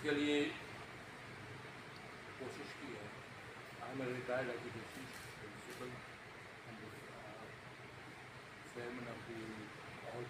इसके लिए कोशिश की है। I am retired education principal and chairman of the all